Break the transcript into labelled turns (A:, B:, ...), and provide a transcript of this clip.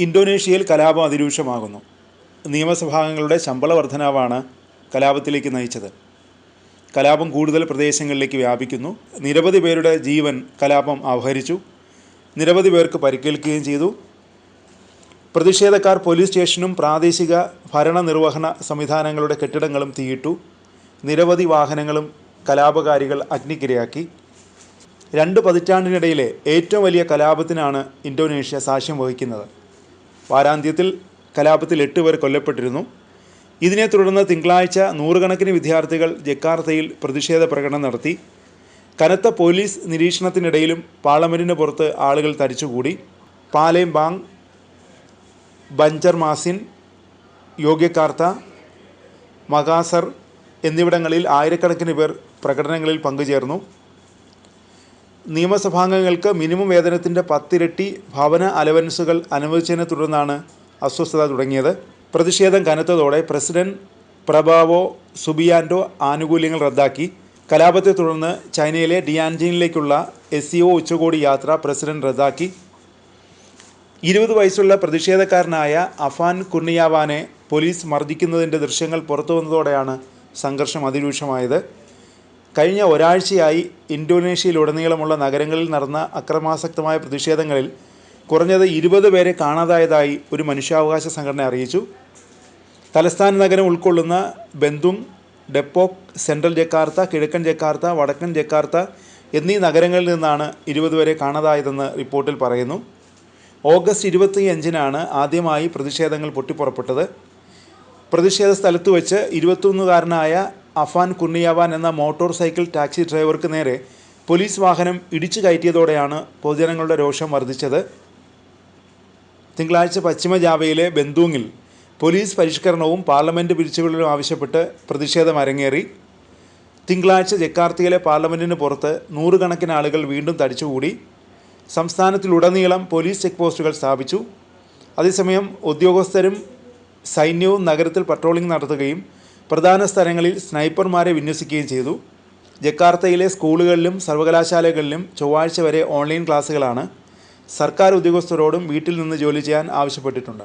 A: ഇന്തോനേഷ്യയിൽ കലാപം അതിരൂക്ഷമാകുന്നു. നിയമസഭാംഗങ്ങളുടെ ശമ്പള വർധനവാണ് കലാപത്തിലേക്ക് നയിച്ചത്. കലാപം കൂടുതൽ പ്രദേശങ്ങളിലേക്ക് വ്യാപിക്കുന്നു. നിരവധി പേരുടെ ജീവൻ കലാപം അപഹരിച്ചു. നിരവധി പേർക്ക് പരിക്കേൽക്കുകയും ചെയ്തു. പ്രതിഷേധക്കാർ പോലീസ് സ്റ്റേഷനും പ്രാദേശിക ഭരണനിർവഹണ സംവിധാനങ്ങളുടെ കെട്ടിടങ്ങളും തീയിട്ടു. നിരവധി വാഹനങ്ങളും കലാപകാരികൾ അഗ്നിക്കിരയാക്കി. 2 പതിറ്റാണ്ടിനിടയിലെ ഏറ്റവും വലിയ കലാപത്തിനാണ് ഇന്തോനേഷ്യ സാക്ഷ്യം വഹിക്കുന്നത്. വാരാന്ത്യത്തിൽ കലാപത്തിൽ 8 പേർ കൊല്ലപ്പെട്ടിരുന്നു. ഇതിനെ തുടർന്ന് തിങ്കളാഴ്ച നൂറുകണക്കിന് വിദ്യാർത്ഥികൾ ജക്കാർത്തയിൽ പ്രതിഷേധ പ്രകടനം നടത്തി. കനത്ത പോലീസ് നിരീക്ഷണത്തിനിടയിലും പാർലമെൻറ്റിന് പുറത്ത് ആളുകൾ തടിച്ചുകൂടി. പാലേംബാങ്, ബഞ്ചർമാസിൻ, യോഗ്യകാർത്ത, മകാസർ എന്നിവിടങ്ങളിൽ ആയിരക്കണക്കിന് പേർ പ്രകടനങ്ങളിൽ പങ്കുചേർന്നു. നിയമസഭാംഗങ്ങൾക്ക് മിനിമം വേതനത്തിൻ്റെ 10 ഇരട്ടി ഭവന അലവൻസുകൾ അനുവദിച്ചതിനെ തുടർന്നാണ് അസ്വസ്ഥത തുടങ്ങിയത്. പ്രതിഷേധം കനത്തതോടെ പ്രസിഡന്റ് പ്രബോവോ സുബിയാൻറ്റോ ആനുകൂല്യങ്ങൾ റദ്ദാക്കി. കലാപത്തെ തുടർന്ന് ചൈനയിലെ ടിയാൻജിനിലേക്കുള്ള SCO ഉച്ചകോടി യാത്ര പ്രസിഡന്റ് റദ്ദാക്കി. 20 വയസ്സുള്ള പ്രതിഷേധക്കാരനായ അഫാൻ കുർണിയാവാനെ പോലീസ് മർദ്ദിക്കുന്നതിൻ്റെ ദൃശ്യങ്ങൾ പുറത്തുവന്നതോടെയാണ് സംഘർഷം അതിരൂക്ഷമായത്. കഴിഞ്ഞ ഒരാഴ്ചയായി ഇന്തോനേഷ്യയിലുടനീളമുള്ള നഗരങ്ങളിൽ നടന്ന അക്രമാസക്തമായ പ്രതിഷേധങ്ങളിൽ കുറഞ്ഞത് 20 പേരെ കാണാതായതായി ഒരു മനുഷ്യാവകാശ സംഘടന അറിയിച്ചു. തലസ്ഥാന നഗരം ഉൾക്കൊള്ളുന്ന ബെന്തുങ്, ഡെപ്പോക്, സെൻട്രൽ ജക്കാർത്ത, കിഴക്കൻ ജക്കാർത്ത, വടക്കൻ ജക്കാർത്ത എന്നീ നഗരങ്ങളിൽ നിന്നാണ് 20 പേരെ കാണാതായതെന്ന് റിപ്പോർട്ടിൽ പറയുന്നു. ഓഗസ്റ്റ് 25-നാണ് ആദ്യമായി പ്രതിഷേധങ്ങൾ പൊട്ടിപ്പുറപ്പെട്ടത്. പ്രതിഷേധ സ്ഥലത്ത് വെച്ച് 21-കാരനായ അഫാൻ കുർണിയാവാൻ എന്ന മോട്ടോർ സൈക്കിൾ ടാക്സി ഡ്രൈവർക്ക് നേരെ പോലീസ് വാഹനം ഇടിച്ചു കയറ്റിയതോടെയാണ് പൊതുജനങ്ങളുടെ രോഷം വർദ്ധിച്ചത്. തിങ്കളാഴ്ച പശ്ചിമ ജാവയിലെ ബെന്തൂങ്ങിൽ പോലീസ് പരിഷ്കരണവും പാർലമെൻറ്റ് പിരിച്ചുവിടലും ആവശ്യപ്പെട്ട് പ്രതിഷേധം അരങ്ങേറി. തിങ്കളാഴ്ച ജക്കാർത്തയിലെ പാർലമെൻറ്റിന് പുറത്ത് നൂറുകണക്കിന് ആളുകൾ വീണ്ടും തടിച്ചുകൂടി. സംസ്ഥാനത്തിലുടനീളം പോലീസ് ചെക്ക് പോസ്റ്റുകൾ സ്ഥാപിച്ചു. അതേസമയം ഉദ്യോഗസ്ഥരും സൈന്യവും നഗരത്തിൽ പട്രോളിംഗ് നടത്തുകയും പ്രധാന സ്ഥലങ്ങളിൽ സ്നൈപ്പർമാരെ വിന്യസിക്കുകയും ചെയ്തു. ജക്കാർത്തയിലെ സ്കൂളുകളിലും സർവകലാശാലകളിലും ചൊവ്വാഴ്ച വരെ ഓൺലൈൻ ക്ലാസുകളാണ്. സർക്കാർ ഉദ്യോഗസ്ഥരോടും വീട്ടിൽ നിന്ന് ജോലി ചെയ്യാൻ ആവശ്യപ്പെട്ടിട്ടുണ്ട്.